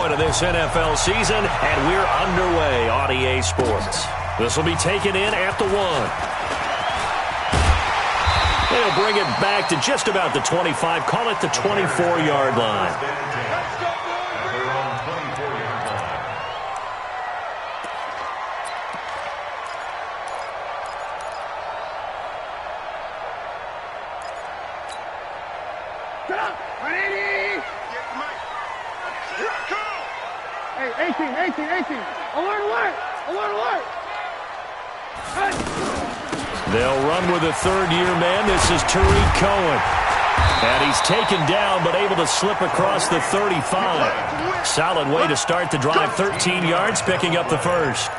point of this NFL season, and we're underway on EA Sports. This will be taken in at the 1. They'll bring it back to just about the 25, call it the 24-yard line. Hey, 18. Alert. They'll run with a third-year man. This is Tariq Cohen. And he's taken down, but able to slip across the 35. Solid way to start the drive. 13 yards, picking up the first.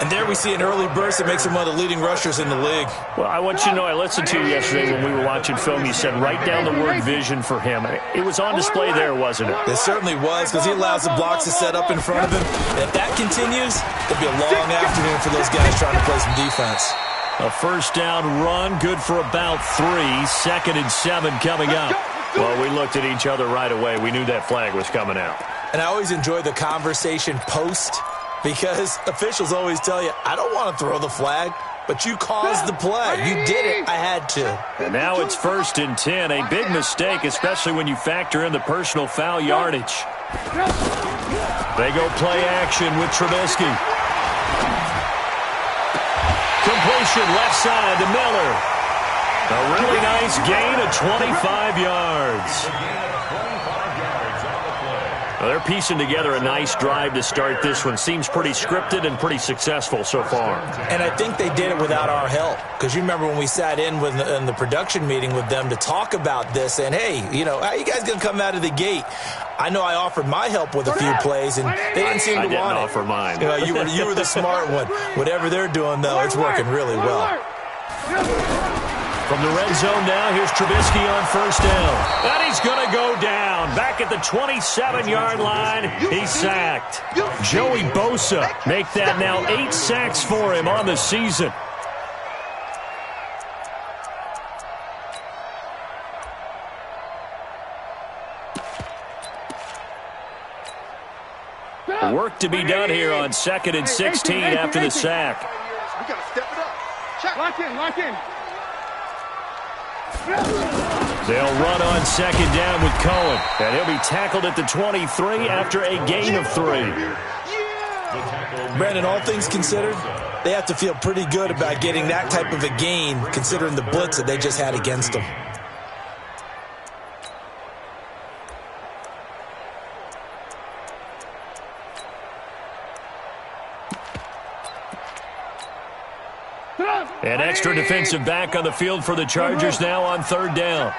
And there we see an early burst that makes him one of the leading rushers in the league. Well, I want you to know, I listened to you yesterday when we were watching film. You said write down the word vision for him. It was on display there, wasn't it? It certainly was, because he allows the blocks to set up in front of him. And if that continues, it'll be a long afternoon for those guys trying to play some defense. A first down run, good for about 3. 2nd and 7 coming up. Well, we looked at each other right away. We knew that flag was coming out. And I always enjoy the conversation post, because officials always tell you, I don't want to throw the flag, but you caused the play. You did it. I had to. And now it's 1st and 10. A big mistake, especially when you factor in the personal foul yardage. They go play action with Trubisky. Completion left side to Miller. A really nice gain of 25 yards. Well, they're piecing together a nice drive to start this one. Seems pretty scripted and pretty successful so far. And I think they did it without our help. Because you remember when we sat in the production meeting with them to talk about this, and hey, you know, how are you guys going to come out of the gate? I know I offered my help with a few plays, and they didn't seem to want it. I didn't offer mine. You know, you were the smart one. Whatever they're doing, though, it's working really well. From the red zone now, here's Trubisky on first down. And he's going to go down. Back at the 27-yard line, he's sacked. Joey Bosa make that now 8 sacks for him on the season. Work to be done here on 2nd and 16 after the sack. We got to step it up. Check. Lock in. They'll run on 2nd down with Cohen. And he'll be tackled at the 23 after a gain of 3. Brandon, all things considered, they have to feel pretty good about getting that type of a gain, considering the blitz that they just had against them. An extra defensive back on the field for the Chargers now on 3rd down.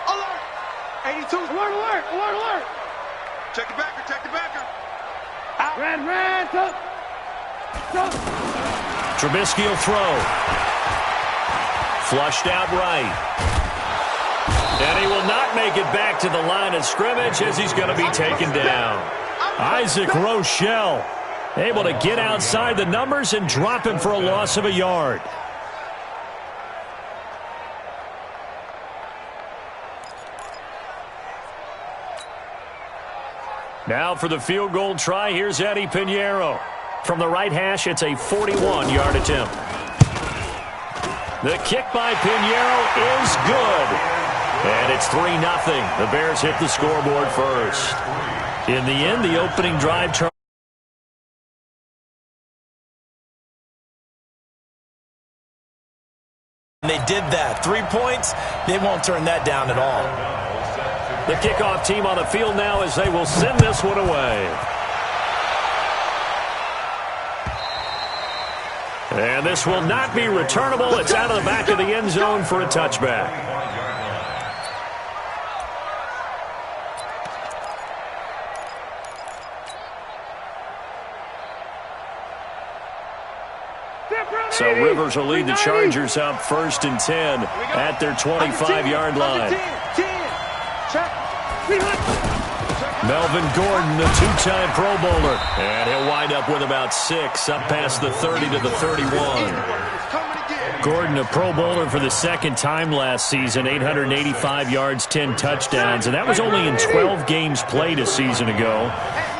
Alert! 82. Alert! Check the backer. Out. Red, tuck. Trubisky will throw. Flushed out right. And he will not make it back to the line of scrimmage as he's going to be taken down. Isaac Rochelle able to get outside the numbers and drop him for a loss of a yard. Now for the field goal try, here's Eddie Pinheiro. From the right hash, it's a 41-yard attempt. The kick by Pinheiro is good. And it's 3-0. The Bears hit the scoreboard first. In the end, the opening drive turn. They did that. 3 points, they won't turn that down at all. The kickoff team on the field now as they will send this one away. And this will not be returnable. It's out of the back of the end zone for a touchback. So Rivers will lead the Chargers up 1st and 10 at their 25-yard line. Melvin Gordon, a two-time Pro Bowler. And he'll wind up with about 6, up past the 30 to the 31. Gordon, a Pro Bowler for the second time last season, 885 yards, 10 touchdowns, and that was only in 12 games played a season ago.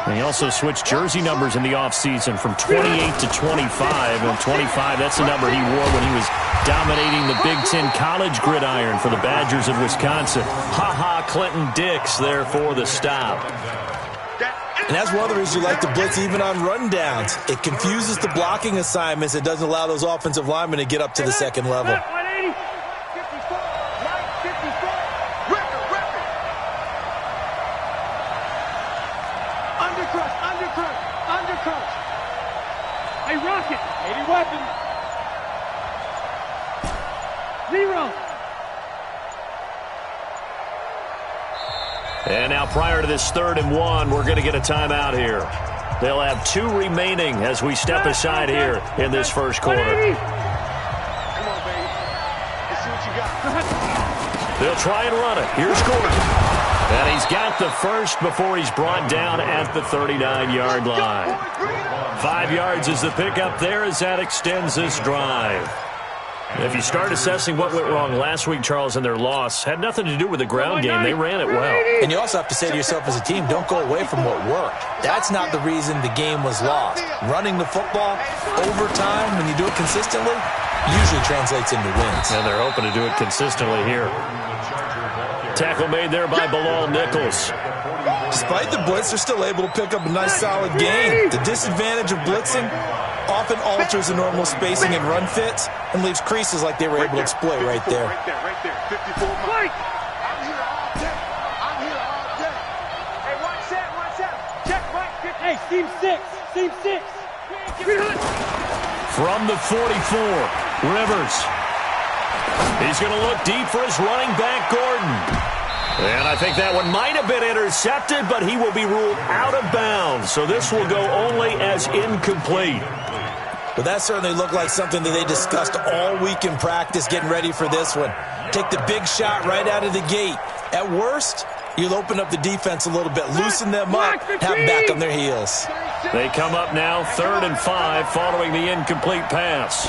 And he also switched jersey numbers in the offseason from 28 to 25, and 25, that's the number he wore when he was dominating the Big Ten college gridiron for the Badgers of Wisconsin. Ha-ha, Clinton Dix there for the stop. And that's one of the reasons you like to blitz even on rundowns. It confuses the blocking assignments. It doesn't allow those offensive linemen to get up to the second level. Undercrush. Hey, Rocket. 80 weapons. 0. And now prior to this 3rd and 1, we're going to get a timeout here. They'll have 2 remaining as we step aside here in this first quarter. Come on, baby. Let's see what you got. They'll try and run it. Here's Gordon. And he's got the first before he's brought down at the 39-yard line. 5 yards is the pickup there as that extends this drive. If you start assessing what went wrong last week, Charles, in their loss, had nothing to do with the ground game. They ran it well. And you also have to say to yourself as a team, don't go away from what worked. That's not the reason the game was lost. Running the football over time, when you do it consistently, usually translates into wins. And they're hoping to do it consistently here. Tackle made there by Bilal Nichols. Despite the blitz, they're still able to pick up a nice, solid gain. The disadvantage of blitzing often alters the normal spacing and run fits and leaves creases like they were able to exploit right there. Right there. 54 Mike. I'm here all day. Hey, watch that. Check, Mike. Hey, team 6. From the 44, Rivers. He's going to look deep for his running back, Gordon. And I think that one might have been intercepted, but he will be ruled out of bounds. So this will go only as incomplete. But that certainly looked like something that they discussed all week in practice, getting ready for this one. Take the big shot right out of the gate. At worst, you'll open up the defense a little bit, loosen them up, have them back on their heels. They come up now 3rd and 5 following the incomplete pass.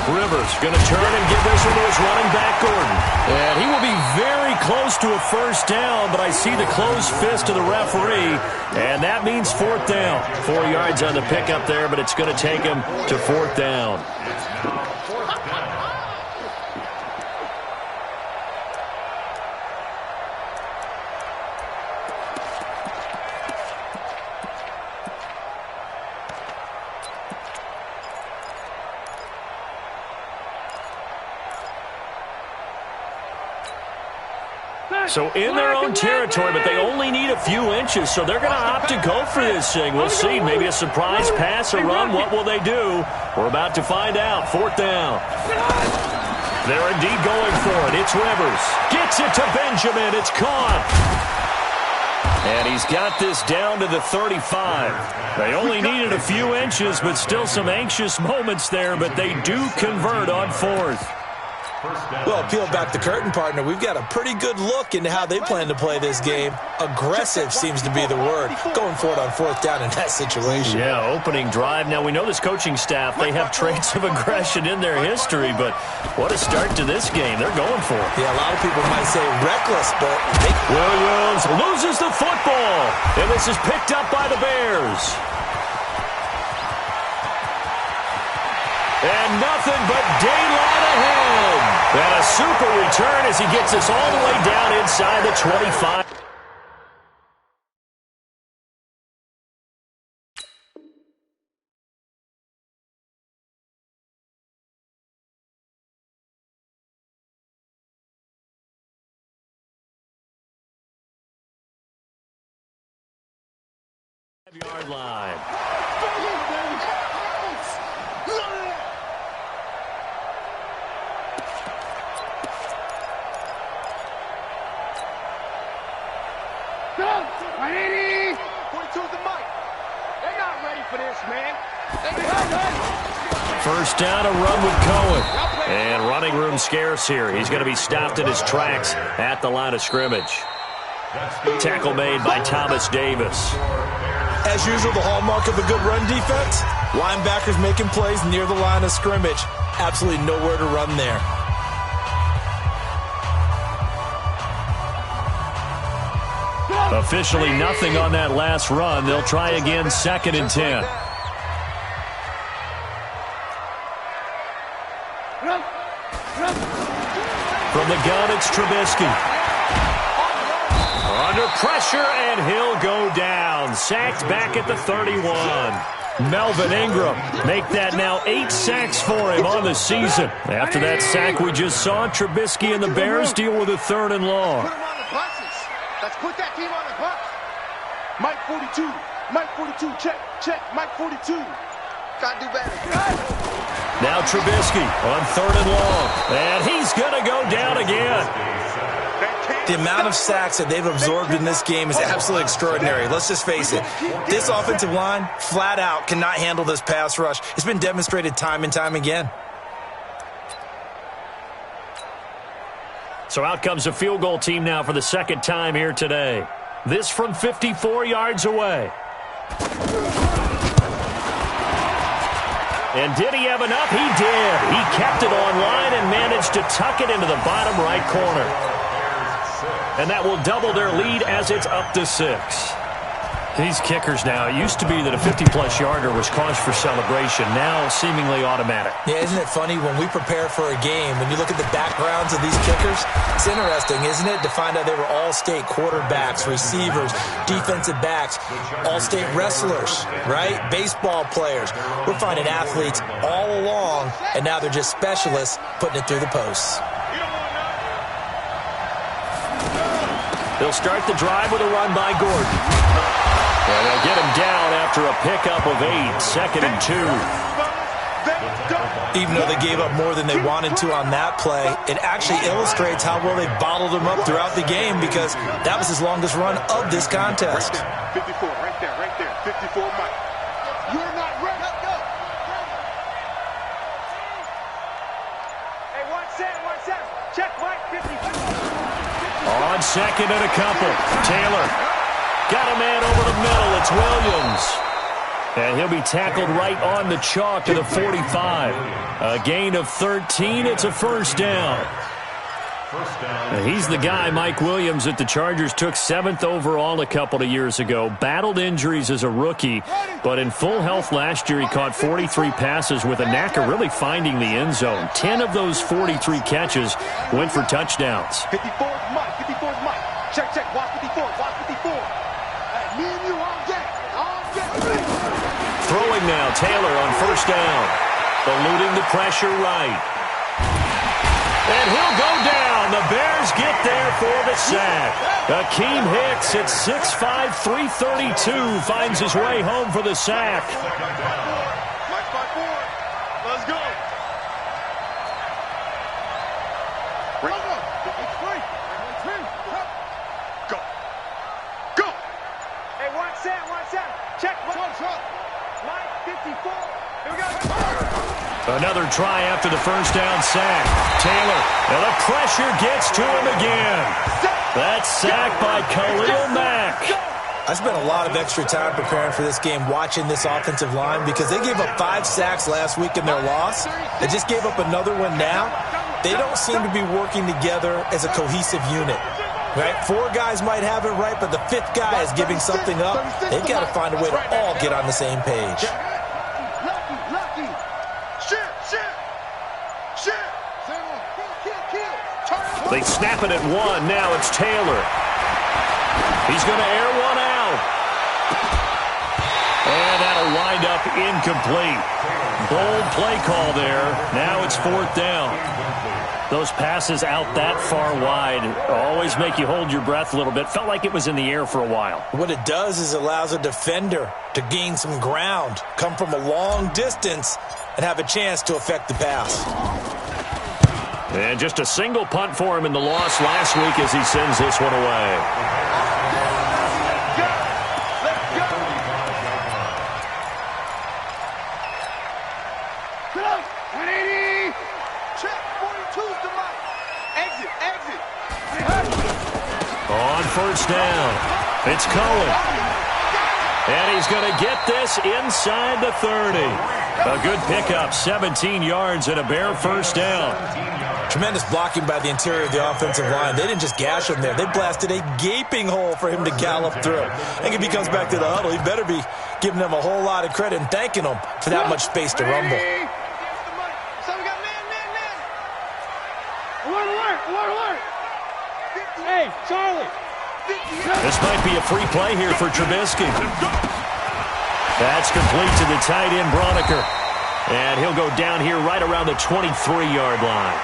Rivers going to turn and give this one to his running back, Gordon. And he will be very close to a first down, but I see the closed fist of the referee, and that means 4th down. 4 yards on the pickup there, but it's going to take him to 4th down. So in their own territory, but they only need a few inches, so they're going to opt to go for this thing. We'll see. Maybe a surprise pass or run. What will they do? We're about to find out. 4th down. They're indeed going for it. It's Rivers. Gets it to Benjamin. It's caught. And he's got this down to the 35. They only needed a few inches, but still some anxious moments there, but they do convert on 4th. Well, peel back the curtain, partner. We've got a pretty good look into how they plan to play this game. Aggressive seems to be the word. Going for it on 4th down in that situation. Yeah, opening drive. Now, we know this coaching staff, they have traits of aggression in their history, but what a start to this game. They're going for it. Yeah, a lot of people might say reckless, but Williams loses the football, and this is picked up by the Bears. And nothing but daylight ahead. And a super return as he gets us all the way down inside the 25. Yard line. First down, a run with Cohen. And running room scarce here. He's going to be stopped in his tracks at the line of scrimmage. Tackle made by Thomas Davis. As usual, the hallmark of a good run defense, linebackers making plays near the line of scrimmage. Absolutely nowhere to run there. Officially nothing on that last run. They'll try again, 2nd and 10. From the gun, it's Trubisky. Under pressure, and he'll go down. Sacked back at the 31. Melvin Ingram make that now 8 sacks for him on the season. After that sack we just saw, Trubisky and the Bears deal with a 3rd and long. Put him on the buses. Let's put that team on the bus. Mike 42. Mike 42. Check. Mike 42. Gotta do better. Now Trubisky on 3rd and long. And he's going to go down again. The amount of sacks that they've absorbed in this game is absolutely extraordinary. Let's just face it. This offensive line, flat out, cannot handle this pass rush. It's been demonstrated time and time again. So out comes a field goal team now for the 2nd time here today. This from 54 yards away. And did he have enough? He did. He kept it on line and managed to tuck it into the bottom right corner. And that will double their lead as it's up to 6. These kickers now, it used to be that a 50-plus yarder was cause for celebration. Now seemingly automatic. Yeah, isn't it funny when we prepare for a game, when you look at the backgrounds of these kickers, it's interesting, isn't it, to find out they were all-state quarterbacks, receivers, defensive backs, all-state wrestlers, right? Baseball players. We're finding athletes all along, and now they're just specialists putting it through the posts. They'll start the drive with a run by Gordon. And they'll get him down after a pickup of 8, 2nd and 2. Even though they gave up more than they wanted to on that play, it actually illustrates how well they bottled him up throughout the game because that was his longest run of this contest. 54, right there. 54, Mike. You're not ready. Let's go. Hey, 1-7. Check, Mike, 54. On 2nd and a couple. Taylor got a man over the middle. It's Williams. And he'll be tackled right on the chalk to the 45. A gain of 13. It's a 1st down. He's the guy, Mike Williams, that the Chargers took 7th overall a couple of years ago. Battled injuries as a rookie, but in full health last year, he caught 43 passes with a knack of really finding the end zone. 10 of those 43 catches went for touchdowns. 54 is Mike. 54 is Mike. Check. Watch 54. Watch 54. Me and you all day. Throwing now, Taylor on 1st down. Eluding the pressure right. And he'll go down. The Bears get there for the sack. Akeem Hicks at 6'5", 332 finds his way home for the sack. Mike by 4. Let's go. Go. Hey, 1-7. Check. Mike 54. Here we go. Another try after the 1st down sack. Taylor, and the pressure gets to him again. That's sacked by Khalil Mack. I spent a lot of extra time preparing for this game watching this offensive line because they gave up 5 sacks last week in their loss. They just gave up another one now. They don't seem to be working together as a cohesive unit. Right? 4 guys might have it right, but the 5th guy is giving something up. They've got to find a way to all get on the same page. Lucky. Shit. They snap it at 1. Now it's Taylor. He's going to air one out. And that'll wind up incomplete. Bold play call there. Now it's 4th down. Those passes out that far wide always make you hold your breath a little bit. Felt like it was in the air for a while. What it does is it allows a defender to gain some ground, come from a long distance, and have a chance to affect the pass. And just a single punt for him in the loss last week as he sends this one away. On On first down, it's Cohen. And he's going to get this inside the 30. A good pickup, 17 yards and a bare first down. Tremendous blocking by the interior of the offensive line. They didn't just gash him there. They blasted a gaping hole for him to gallop through. I think if he comes back to the huddle, he better be giving them a whole lot of credit and thanking them for that much space to rumble. Alert! Hey, Charlie! This might be a free play here for Trubisky. That's complete to the tight end, Broniker. And he'll go down here right around the 23-yard line.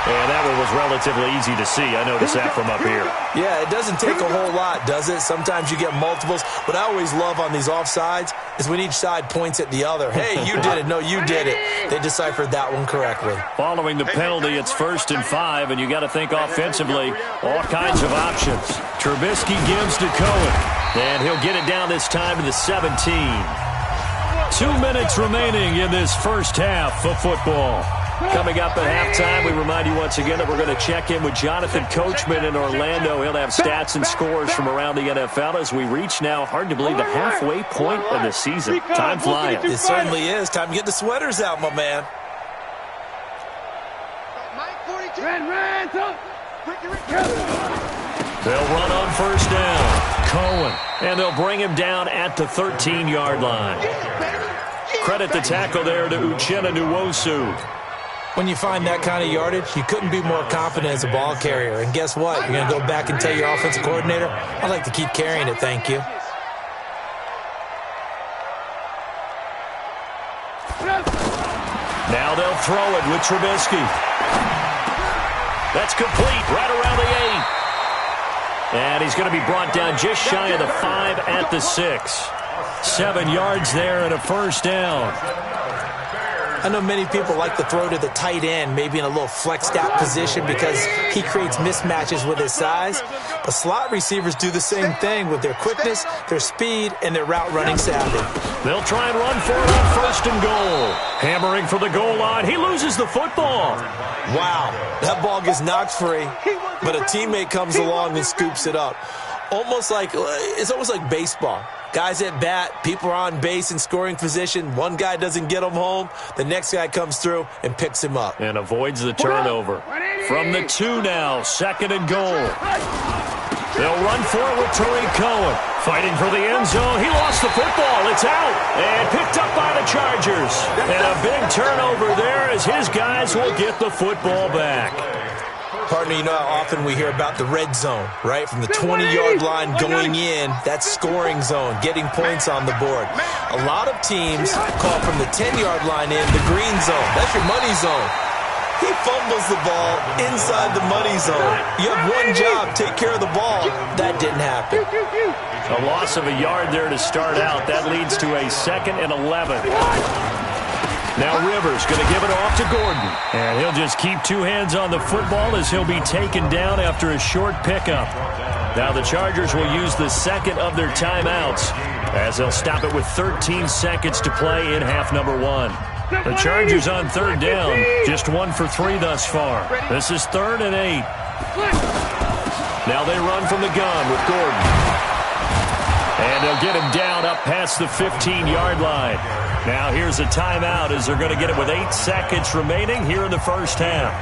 And that one was relatively easy to see. I noticed that from up here. Yeah, it doesn't take a whole lot, does it? Sometimes you get multiples. What I always love on these offsides is when each side points at the other. Hey, you did it. No, you did it. They deciphered that one correctly. Following the penalty, it's 1st and 5, and you got to think offensively, all kinds of options. Trubisky gives to Cohen, and he'll get it down this time to the 17. 2 minutes remaining in this first half of football. Coming up at halftime, we remind you once again that we're going to check in with Jonathan Coachman in Orlando. He'll have stats and scores from around the NFL as we reach now, hard to believe, the halfway point of the season. Time flying. It certainly is. Time to get the sweaters out, my man. They'll run on first down. Cohen. And they'll bring him down at the 13-yard line. Credit the tackle there to Uchenna Nwosu. When you find that kind of yardage, you couldn't be more confident as a ball carrier. And guess what? You're going to go back and tell your offensive coordinator, I'd like to keep carrying it, thank you. Now they'll throw it with Trubisky. That's complete right around the 8. And he's going to be brought down just shy of the 5 at the 6. 7 yards there and a first down. I know many people like to throw to the tight end, maybe in a little flexed out position because he creates mismatches with his size. But slot receivers do the same thing with their quickness, their speed, and their route running savvy. They'll try and run for it on 1st and goal. Hammering for the goal line. He loses the football. Wow, that ball gets knocked free, but a teammate comes along and scoops it up. It's almost like baseball. Guys at bat, people are on base in scoring position. One guy doesn't get him home. The next guy comes through and picks him up. And avoids the turnover. From the 2 now, 2nd and goal. They'll run for it with Tariq Cohen. Fighting for the end zone. He lost the football. It's out. And picked up by the Chargers. And a big turnover there as his guys will get the football back. Partner, you know how often we hear about the red zone, right? From the 20-yard line going in, that's scoring zone, getting points on the board. A lot of teams call from the 10-yard line in the green zone. That's your money zone. He fumbles the ball inside the money zone. You have one job, take care of the ball. That didn't happen. A loss of a yard there to start out. That leads to a 2nd and 11. Now Rivers going to give it off to Gordon. And he'll just keep 2 hands on the football as he'll be taken down after a short pickup. Now the Chargers will use the 2nd of their timeouts as they'll stop it with 13 seconds to play in half number 1. The Chargers on 3rd down, just 1 for 3 thus far. This is 3rd and 8. Now they run from the gun with Gordon. And they'll get him down up past the 15-yard line. Now here's a timeout as they're going to get it with 8 seconds remaining here in the first half.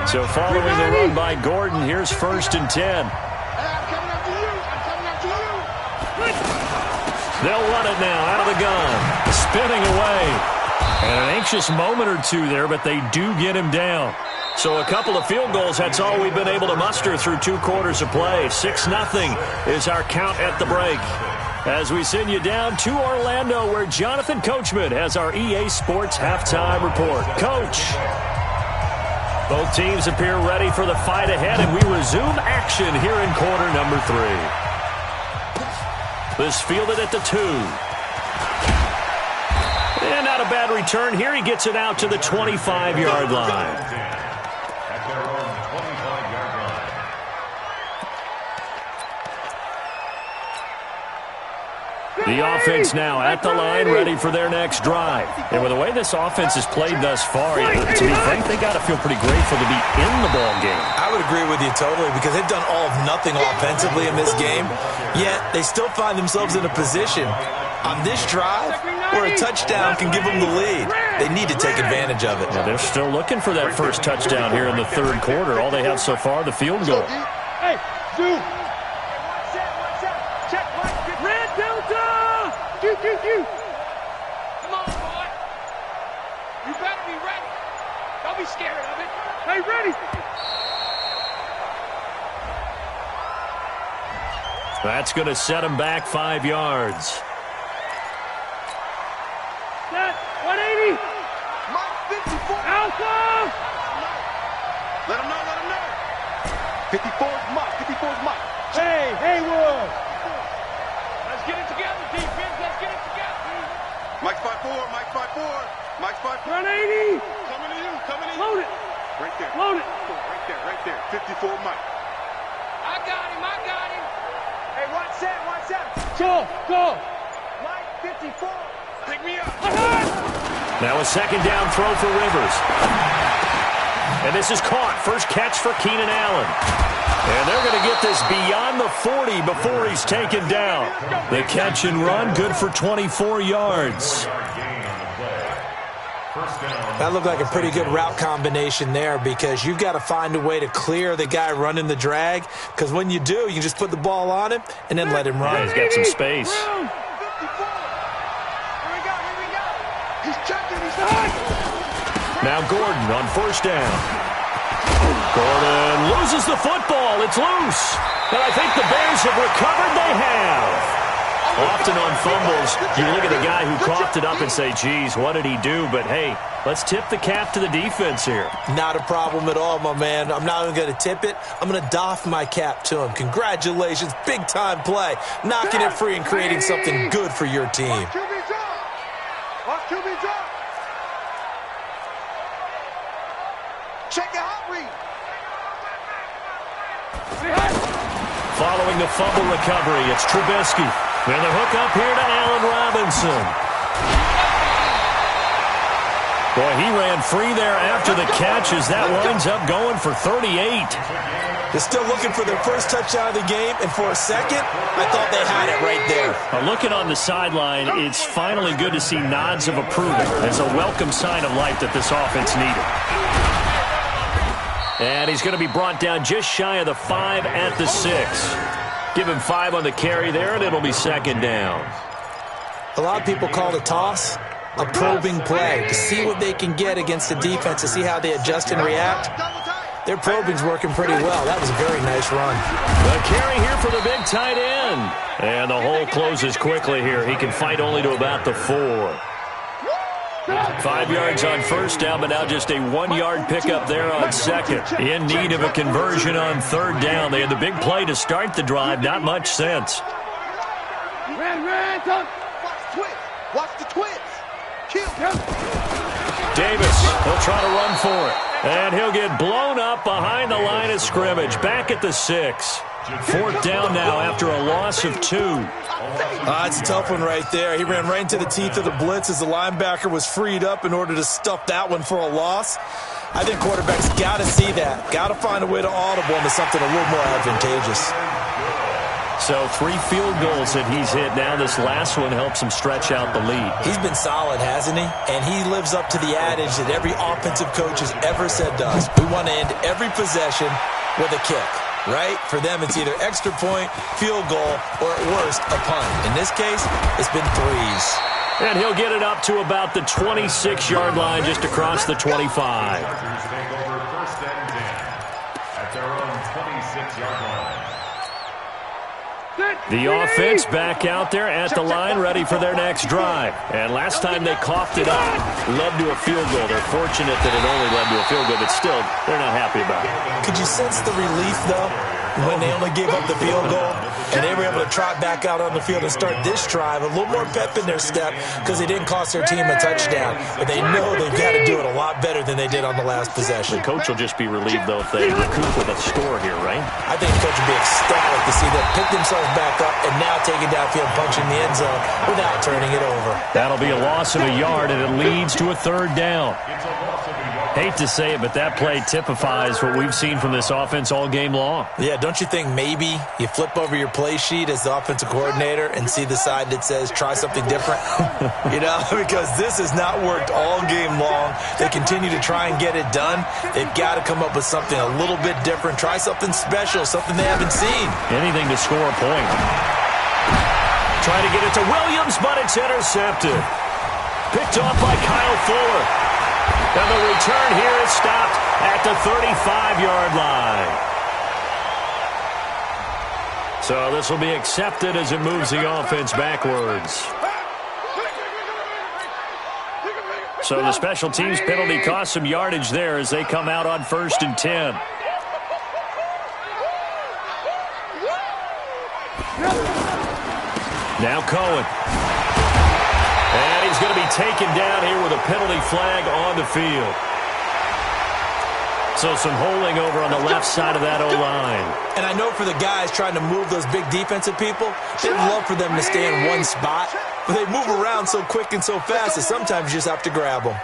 So following the run by Gordon, here's 1st and 10. They'll run it now out of the gun. Spinning away. And an anxious moment or two there, but they do get him down. So a couple of field goals, that's all we've been able to muster through 2 quarters of play. 6-0 is our count at the break. As we send you down to Orlando, where Jonathan Coachman has our EA Sports halftime report. Coach. Both teams appear ready for the fight ahead, and we resume action here in quarter number 3. This fielded at the 2. And not a bad return here. He gets it out to the 25-yard line. The offense now at the line, ready for their next drive. And with the way this offense has played thus far, to be frank, they got to feel pretty grateful to be in the ball game. I would agree with you totally because they've done all of nothing offensively in this game, yet they still find themselves in a position on this drive where a touchdown can give them the lead. They need to take advantage of it. Yeah, they're still looking for that first touchdown here in the third quarter. All they have so far, the field goal. Hey, dude. Check, Red Delta! Come on, boy. You better be ready. Don't be scared of it. Hey, ready. That's going to set them back 5 yards. Set, 180. Mike 54. Alpha! Let him know. 54 is Mike. 54 is Mike. Hey, Haywood. Let's get it together, defense. Let's get it together. Mike's 5'4". Mike's 5'4". Mike's 5'4". 180. Coming to you. Load it. Right there. Load it. Right there. 54 Mike. I got him. Hey, one set. Go. Mike 54. Pick me up. Now a second down throw for Rivers. And this is caught. First catch for Keenan Allen. And they're going to get this beyond the 40 before he's taken down. The catch and run, good for 24 yards. That looked like a pretty good route combination there because you've got to find a way to clear the guy running the drag because when you do, you can just put the ball on him and then let him run. Yeah, he's got some space. Here we go. He's checking. He's hot. Now Gordon on first down. Gordon loses the football. It's loose. And I think the Bears have recovered. They have. Often on fumbles, you look at the guy who coughed it up and say, geez, what did he do? But, hey, let's tip the cap to the defense here. Not a problem at all, my man. I'm not even going to tip it. I'm going to doff my cap to him. Congratulations. Big-time play. Knocking it free and creating something good for your team. Watch QB drop. Check your hot read. Following the fumble recovery, it's Trubisky. And the hook up here to Allen Robinson. Boy, he ran free there after the catch as that winds up going for 38. They're still looking for their first touchdown of the game, and for a second, I thought they had it right there. Looking on the sideline, it's finally good to see nods of approval as a welcome sign of life that this offense needed. And he's going to be brought down just shy of the 5 at the 6. Give him 5 on the carry there, and it'll be second down. A lot of people call the toss a probing play to see what they can get against the defense, to see how they adjust and react. Their probing's working pretty well. That was a very nice run. The carry here for the big tight end. And the hole closes quickly here. He can fight only to about the 4. 5 yards on first down, but now just a 1-yard pickup there on second. In need of a conversion on third down. They had the big play to start the drive. Not much sense. Watch the twins. Davis will try to run for it. And he'll get blown up behind the line of scrimmage. Back at the 6. Fourth down now after a loss of 2. It's a tough one right there. He ran right into the teeth of the blitz as the linebacker was freed up in order to stuff that one for a loss. I think quarterbacks got to see that. Got to find a way to audible into something a little more advantageous. So 3 field goals that he's hit now. This last one helps him stretch out the lead. He's been solid, hasn't he? And he lives up to the adage that every offensive coach has ever said to us. We want to end every possession with a kick, right? For them, it's either extra point, field goal, or at worst, a punt. In this case, it's been 3s. And he'll get it up to about the 26-yard line just across the 25. At their own 26-yard line. The offense back out there at the line, ready for their next drive. And last time they coughed it up, led to a field goal. They're fortunate that it only led to a field goal, but still, they're not happy about it. Could you sense the relief, though, when they only gave up the field goal? and they were able to trot back out on the field and start this drive. A little more pep in their step because they didn't cost their team a touchdown. But they know they've got to do it a lot better than they did on the last possession. The coach will just be relieved, though, if they recoup with a score here, right? I think the coach will be ecstatic to see them pick themselves back up and now take it downfield, punching the end zone without turning it over. That'll be a loss of a yard, and it leads to a third down. Hate to say it, but that play typifies what we've seen from this offense all game long. Yeah, don't you think maybe you flip over your play sheet as the offensive coordinator and see the side that says try something different? You know, because this has not worked all game long. They continue to try and get it done. They've got to come up with something a little bit different. Try something special, something they haven't seen. Anything to score a point. Try to get it to Williams, but it's intercepted. Picked off by Kyle Fuller. And the return here is stopped at the 35-yard line. So this will be accepted as it moves the offense backwards. So the special teams penalty cost some yardage there as they come out on 1st and 10. Now Cohen. And he's going to be taken down here with a penalty flag on the field. So some holding over on the left side of that O-line. And I know for the guys trying to move those big defensive people, they'd love for them to stay in one spot. But they move around so quick and so fast that sometimes you just have to grab them.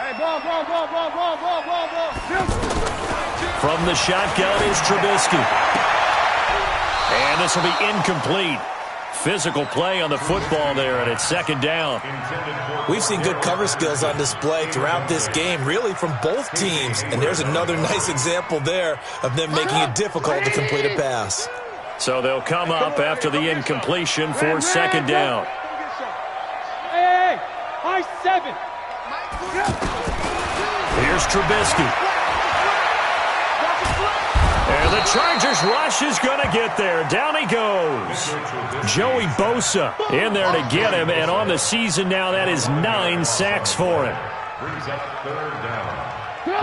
Hey, ball. From the shotgun is Trubisky. And this will be incomplete. Physical play on the football there, and it's 2nd down. We've seen good cover skills on display throughout this game, really from both teams. And there's another nice example there of them making it difficult to complete a pass. So they'll come up after the incompletion for 2nd down. Hey, high 7. Here's Trubisky. And the Chargers rush is going to get there. Down he goes. Joey Bosa in there to get him. And on the season now, that is 9 sacks for him.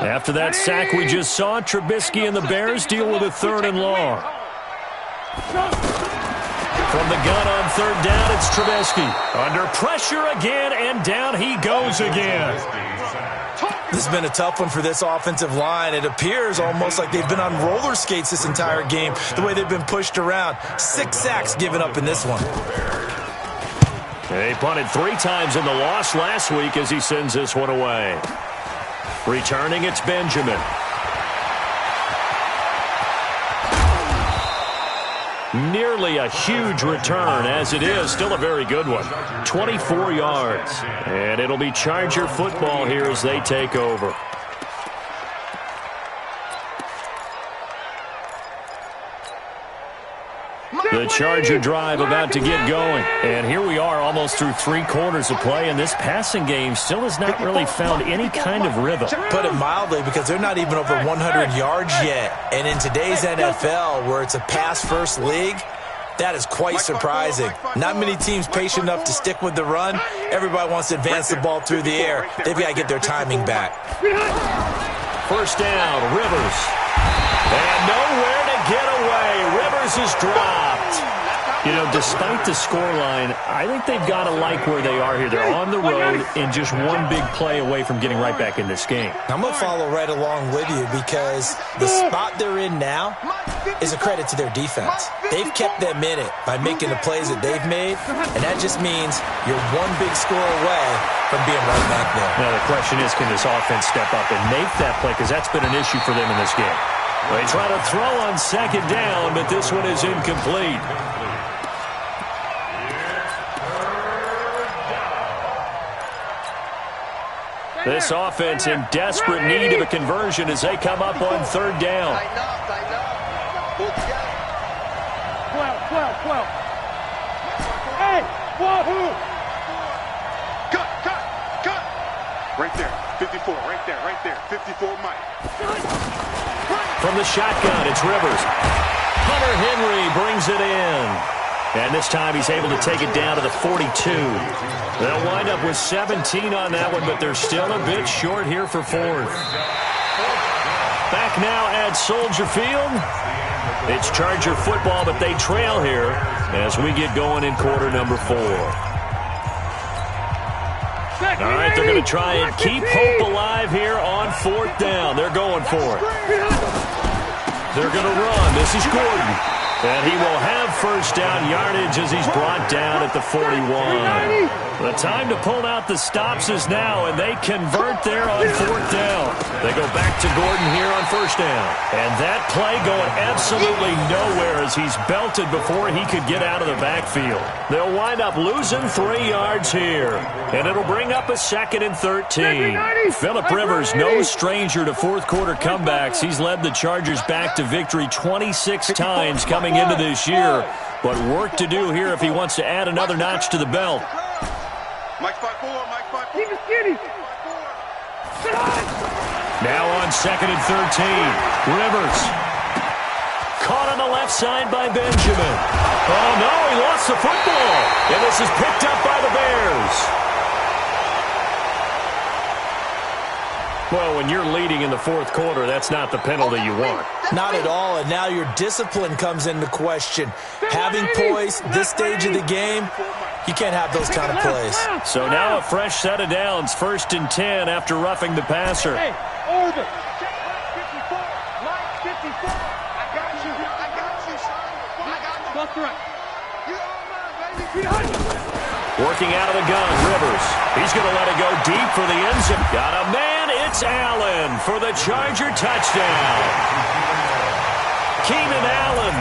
After that sack we just saw, Trubisky and the Bears deal with a 3rd and long. From the gun on 3rd down, it's Trubisky. Under pressure again, and down he goes again. This has been a tough one for this offensive line. It appears almost like they've been on roller skates this entire game, the way they've been pushed around. 6 sacks given up in this one. They punted 3 times in the loss last week as he sends this one away. Returning, it's Benjamin. Nearly a huge return, as it is still a very good one. 24 yards. And it'll be Charger football here as they take over. The Charger drive about to get going. And here we are almost through 3 quarters of play, and this passing game still has not really found any kind of rhythm. Put it mildly, because they're not even over 100 yards yet. And in today's NFL, where it's a pass-first league, that is quite surprising. Not many teams patient enough to stick with the run. Everybody wants to advance the ball through the air. They've got to get their timing back. 1st down, Rivers. And nowhere to get away. Rivers is dropped. You know, despite the scoreline, I think they've got to like where they are here. They're on the road and just one big play away from getting right back in this game. I'm going to follow right along with you because the spot they're in now is a credit to their defense. They've kept them in it by making the plays that they've made, and that just means you're one big score away from being right back there. Now, the question is, can this offense step up and make that play? Because that's been an issue for them in this game. They try to throw on 2nd down, but this one is incomplete. This offense in desperate need of a conversion as they come up on 3rd down. 12. Hey, wahoo! Cut! Right there, 54, right there, 54, Mike. From the shotgun, it's Rivers. Hunter Henry brings it in. And this time he's able to take it down to the 42. They'll wind up with 17 on that one, but they're still a bit short here for 4th. Back now at Soldier Field. It's Charger football, but they trail here as we get going in quarter number 4. All right, they're going to try and keep hope alive here on 4th down. They're going for it. They're going to run. This is Gordon. And he will have first down yardage as he's brought down at the 41. The time to pull out the stops is now, and they convert there on 4th down. They go back to Gordon here on first down. And that play going absolutely nowhere as he's belted before he could get out of the backfield. They'll wind up losing 3 yards here. And it'll bring up a 2nd and 13. Phillip Rivers, no stranger to fourth-quarter comebacks. He's led the Chargers back to victory 26 times coming into this year. But work to do here if he wants to add another notch to the belt. Mike 5-4, Mike 5-4. Keep it skinny. Now on 2nd and 13. Rivers. Caught on the left side by Benjamin. Oh, no, he lost the football. And this is picked up by the Bears. Well, when you're leading in the 4th quarter, that's not the penalty you want. Not at all, and now your discipline comes into question. Having poise this stage of the game, you can't have those kind of plays. So now a fresh set of downs, 1st and 10 after roughing the passer. Hey, over. 54, Mike 54. I got you, son. I got you. Left to right. You all mine, baby. Working out of the gun, Rivers. He's going to let it go deep for the end zone. Got a man, it's Allen for the Charger touchdown. Keenan Allen,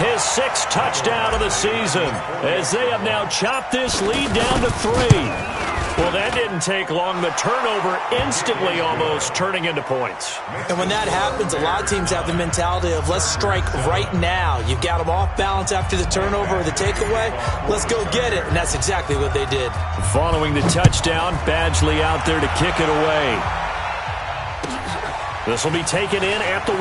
his 6th touchdown of the season, as they have now chopped this lead down to 3. Well, that didn't take long. The turnover instantly almost turning into points. And when that happens, a lot of teams have the mentality of let's strike right now. You've got them off balance after the turnover or the takeaway. Let's go get it. And that's exactly what they did. Following the touchdown, Badgley out there to kick it away. This will be taken in at the 1.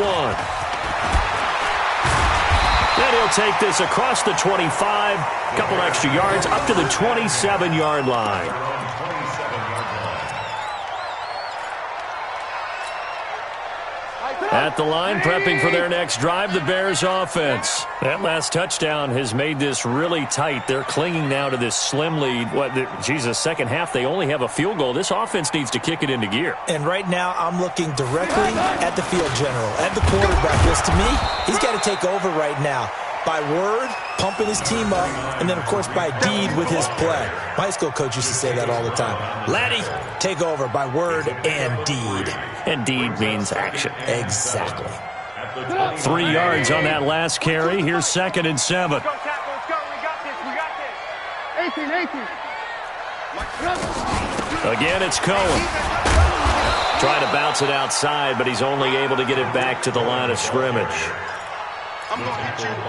And he'll take this across the 25, a couple extra yards, up to the 27-yard line. At the line, prepping for their next drive, the Bears offense. That last touchdown has made this really tight. They're clinging now to this slim lead. Second half, they only have a field goal. This offense needs to kick it into gear. And right now, I'm looking directly at the field general, at the quarterback. Because to me, he's got to take over right now. By word, pumping his team up, and then, of course, by deed with his play. My high school coach used to say that all the time. Laddie, take over by word and deed. And deed means action. Exactly. 3 yards on that last carry. Here's 2nd and 7. Let's go, tackle. Let's go. We got this. 18. Again, it's Cohen. Trying to bounce it outside, but he's only able to get it back to the line of scrimmage.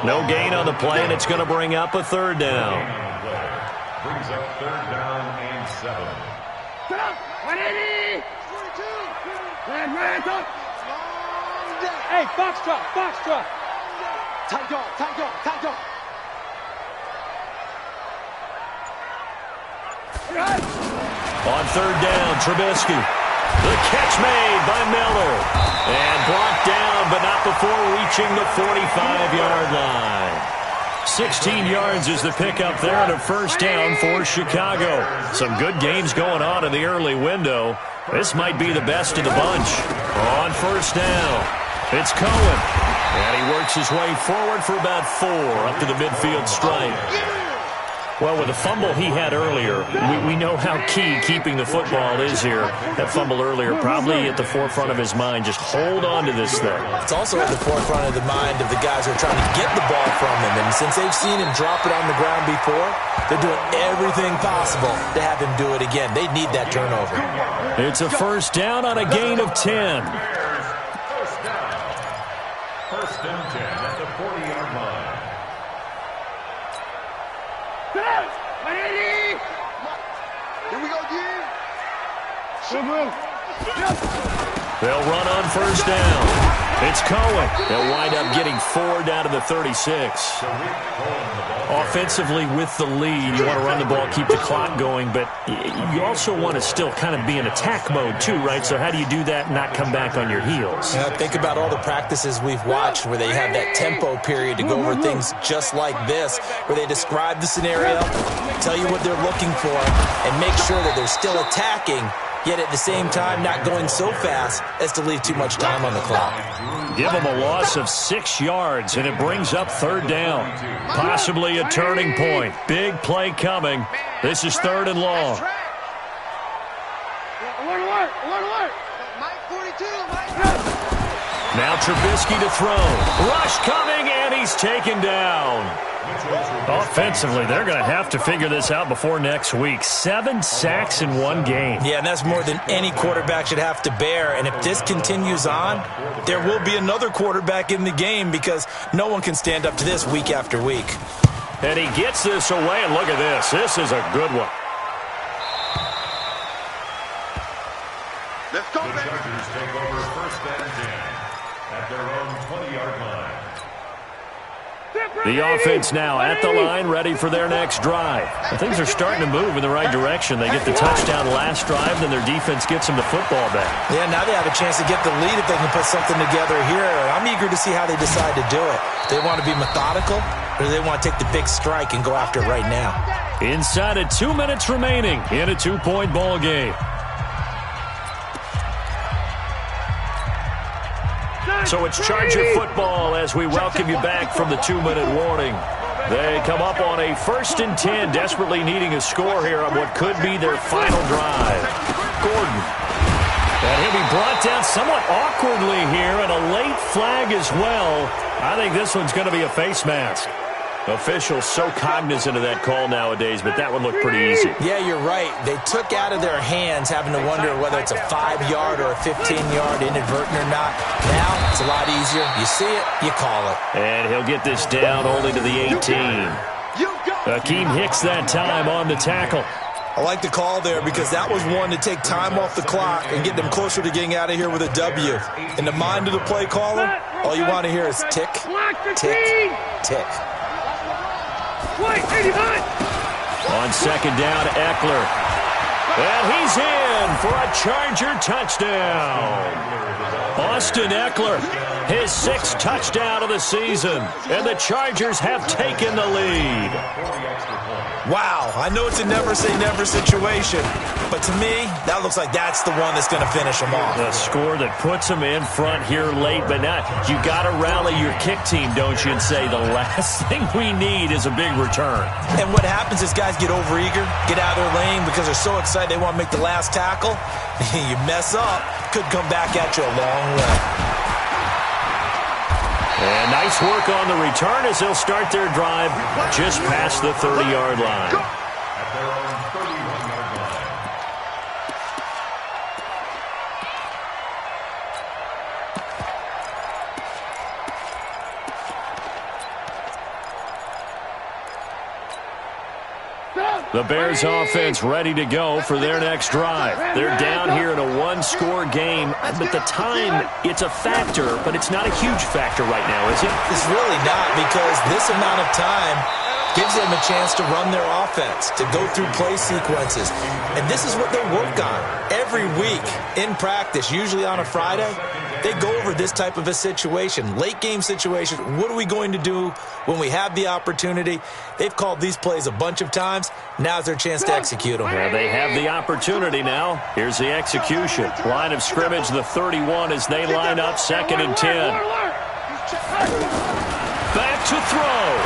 No gain on the play, and it's going to bring up a 3rd down. Brings up 3rd down and 7. 180. Hey, foxtrot. Tight dog. On 3rd down, Trubisky. The catch made by Miller. And blocked down, but not before reaching the 45-yard line. 16 yards is the pickup there and a first down for Chicago. Some good games going on in the early window. This might be the best of the bunch. On first down, it's Cohen. And he works his way forward for about 4 up to the midfield stripe. Well, with the fumble he had earlier, we know how key keeping the football is here. That fumble earlier probably at the forefront of his mind. Just hold on to this thing. It's also at the forefront of the mind of the guys who are trying to get the ball from him. And since they've seen him drop it on the ground before, they're doing everything possible to have him do it again. They need that turnover. It's a first down on a gain of 10. First and 10 at the 40-yard line. 180. Here we go again. They'll run on first down. It's Cohen. They'll wind up getting 4 down to the 36. Offensively with the lead, you want to run the ball, keep the clock going, but you also want to still kind of be in attack mode too, right? So how do you do that and not come back on your heels? Yeah, think about all the practices we've watched where they have that tempo period to go over things just like this, where they describe the scenario, tell you what they're looking for, and make sure that they're still attacking, yet at the same time not going so fast as to leave too much time on the clock. Give them a loss of 6 yards, and it brings up 3rd down. Possibly a turning point. Big play coming. This is 3rd and long. Now Trubisky to throw. Rush coming, and he's taken down. Offensively, they're going to have to figure this out before next week. 7 sacks in 1 game. Yeah, and that's more than any quarterback should have to bear. And if this continues on, there will be another quarterback in the game because no one can stand up to this week after week. And he gets this away, and look at this. This is a good one. Let's go, baby. Chargers take over 1st and 10 at their own 20-yard line. The offense now at the line, ready for their next drive. And things are starting to move in the right direction. They get the touchdown last drive, then their defense gets them the football back. Yeah, now they have a chance to get the lead if they can put something together here. I'm eager to see how they decide to do it. They want to be methodical, or do they want to take the big strike and go after it right now? Inside of 2 minutes remaining in a 2-point ball game. So it's Charger football as we welcome you back from the 2-minute warning. They come up on a 1st and 10, desperately needing a score here on what could be their final drive. Gordon. And he'll be brought down somewhat awkwardly here, and a late flag as well. I think this one's going to be a face mask. Officials so cognizant of that call nowadays, but that one looked pretty easy. Yeah, you're right. They took out of their hands having to wonder whether it's a 5-yard or a 15-yard inadvertent or not. Now, it's a lot easier. You see it, you call it. And he'll get this down only to the 18. Akeem Hicks that time on the tackle. I like the call there because that was one to take time off the clock and get them closer to getting out of here with a W. In the mind of the play caller, all you want to hear is tick, tick, tick. On 2nd down, Eckler. And he's in for a Charger touchdown. Austin Eckler, his 6th touchdown of the season. And the Chargers have taken the lead. Wow, I know it's a never-say-never situation, but to me, that looks like that's the one that's going to finish them off. A score that puts them in front here late, but now you got to rally your kick team, don't you, and say the last thing we need is a big return. And what happens is guys get overeager, get out of their lane because they're so excited they want to make the last tackle. You mess up, could come back at you a long way. And nice work on the return as they'll start their drive just past the 30-yard line. At their own 31-yard line. The Bears offense ready to go for their next drive. They're down here in a 1-score game, but the time, it's a factor, but it's not a huge factor right now, is it? It's really not, because this amount of time gives them a chance to run their offense, to go through play sequences. And this is what they work on every week in practice, usually on a Friday. They go over this type of a situation, late game situation. What are we going to do when we have the opportunity? They've called these plays a bunch of times. Now's their chance to execute them. Well, they have the opportunity now. Here's the execution. Line of scrimmage, the 31 as they line up 2nd and 10. Back to throw.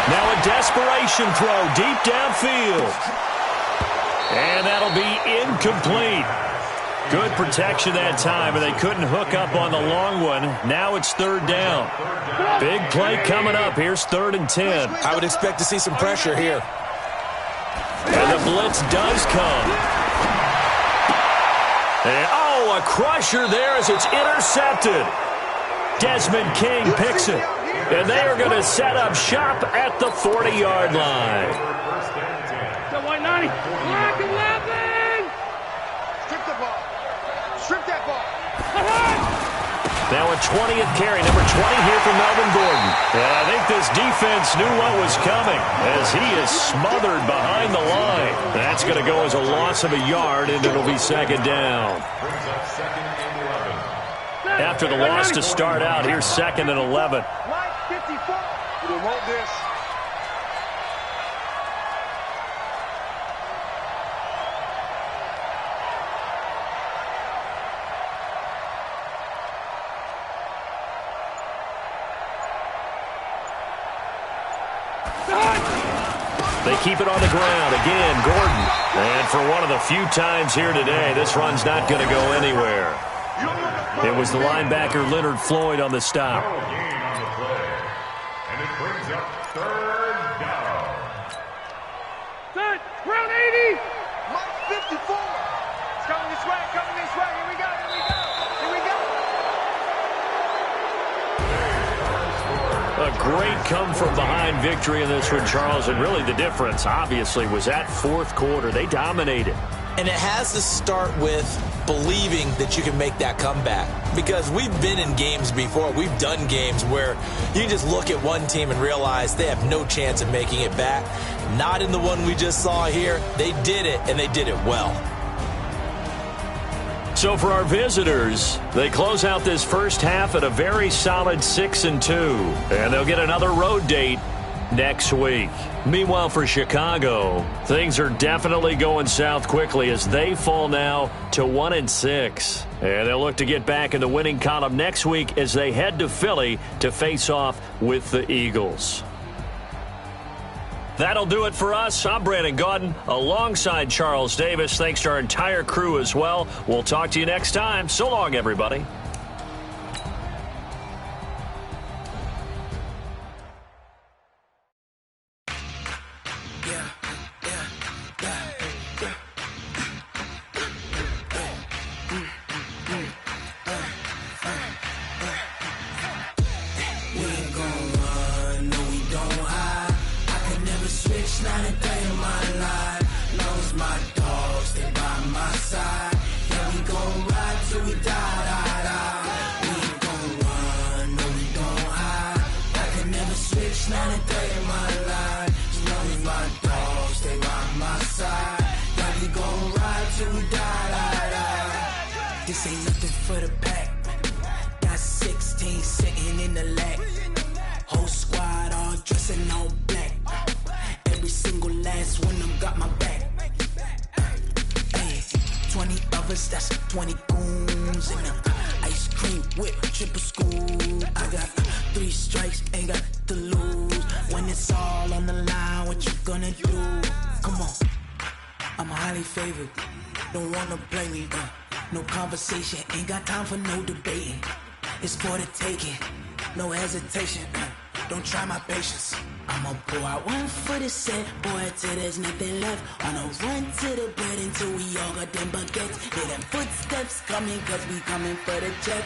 Now a desperation throw deep downfield. And that'll be incomplete. Good protection that time, and they couldn't hook up on the long one. Now it's 3rd down. Big play coming up. Here's 3rd and 10. I would expect to see some pressure here. And the blitz does come. And, oh, a crusher there as it's intercepted. Desmond King picks it. And they are going to set up shop at the 40-yard line. Black 11! Strip the ball. Strip that ball. Now a 20th carry, number 20 here for Melvin Gordon. And I think this defense knew what was coming as he is smothered behind the line. That's going to go as a loss of a yard, and it'll be second down. After the loss to start out, here's second and 11. Line 54. We don't want this. They keep it on the ground. Again, Gordon. And for one of the few times here today, this run's not going to go anywhere. It was the linebacker Leonard Floyd on the stop. Gain on the play. And it brings up third down. Set. Round 80. Line 54. It's coming this way. Coming this way. Here we go. Here we go. Here we go. A great come-from-behind victory in this one, Charles. And really the difference, obviously, was that fourth quarter. They dominated. And it has to start with believing that you can make that comeback. Because we've been in games before. We've done games where you just look at one team and realize they have no chance of making it back. Not in the one we just saw here. They did it, and they did it well. So for our visitors, they close out this first half at a very solid 6-2. And they'll get another road date next week. Meanwhile, for Chicago, things are definitely going south quickly as they fall now to 1-6. And they'll look to get back in the winning column next week as they head to Philly to face off with the Eagles. That'll do it for us. I'm Brandon Gaudin alongside Charles Davis. Thanks to our entire crew as well. We'll talk to you next time. So long, everybody. This ain't nothing for the pack. Got 16 sitting in the lap. Whole squad all dressing all black. Every single last one of them got my back. Hey, 20 of us, that's 20 goons in them. Ice cream whip, triple school. I got 3 strikes, ain't got to lose. When it's all on the line, what you gonna do? Come on, I'm highly favored. Don't wanna play me, no conversation, ain't got time for no debating. It's for the taking, no hesitation. Don't try my patience. I'ma pull out one for the set, boy, till there's nothing left. On a run to the bread until we all got them baguettes. Hear them footsteps coming, cause we coming for the check.